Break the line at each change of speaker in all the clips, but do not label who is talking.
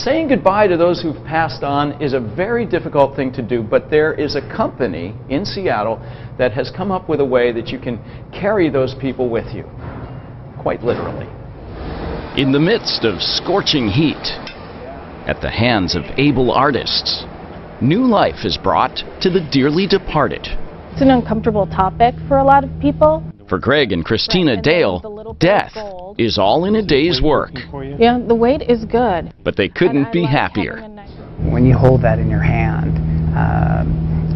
Saying goodbye to those who've passed on is a very difficult thing to do, but there is a company in Seattle that has come up with a way that you can carry those people with you, quite literally.
In the midst of scorching heat, at the hands of able artists, new life is brought to the dearly departed.
It's an uncomfortable topic for a lot of people.
For Greg and Christina Dale, death is all in a day's work.
Yeah, the wait is good.
But they couldn't be happier.
When you hold that in your hand,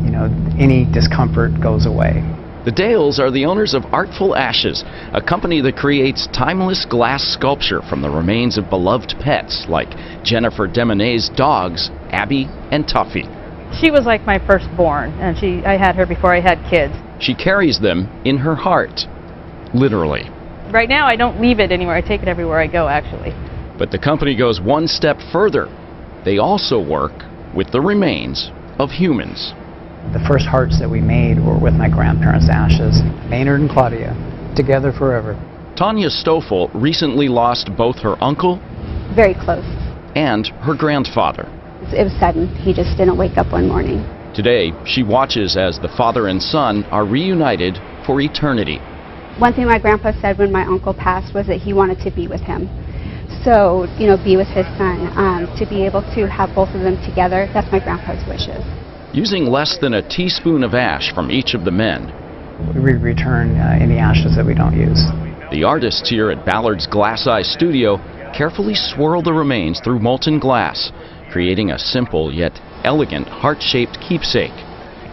you know, any discomfort goes away.
The Dales are the owners of Artful Ashes, a company that creates timeless glass sculpture from the remains of beloved pets like Jennifer Demonet's dogs, Abby and Tuffy.
She was like my firstborn, and I had her before I had kids.
She carries them in her heart, literally.
Right now I don't leave it anywhere. I take it everywhere I go, actually.
But the company goes one step further. They also work with the remains of humans.
The first hearts that we made were with my grandparents' ashes, Maynard and Claudia, together forever.
Tanya Stoffel recently lost both her uncle
Very close.
and her grandfather.
It was sudden. He just didn't wake up one morning.
Today, she watches as the father and son are reunited for eternity.
One thing my grandpa said when my uncle passed was that he wanted to be with him. So, you know, be with his son. To be able to have both of them together, that's my grandpa's wishes.
Using less than a teaspoon of ash from each of the men,
We return any ashes that we don't use.
the artists here at Ballard's Glass Eye Studio carefully swirl the remains through molten glass, creating a simple yet elegant heart-shaped keepsake,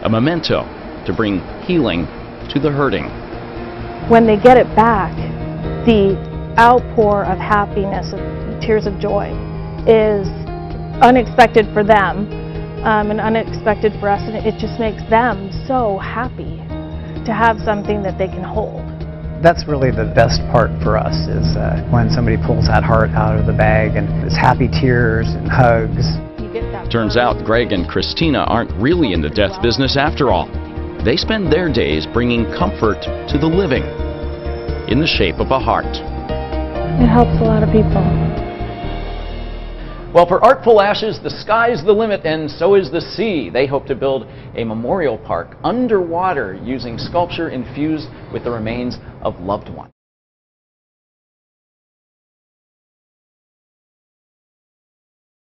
a memento to bring healing to the hurting.
When they get it back, the outpour of happiness, of tears of joy, is unexpected for them and unexpected for us, and it just makes them so happy to have something that they can hold.
That's really the best part for us, is when somebody pulls that heart out of the bag and it's happy tears and hugs.
Turns out Greg and Christina aren't really in the death business after all. They spend their days bringing comfort to the living in the shape of a heart.
It helps a lot of people.
Well, for Artful Ashes, the sky's the limit, and so is the sea. They hope to build a memorial park underwater using sculpture infused with the remains of loved ones.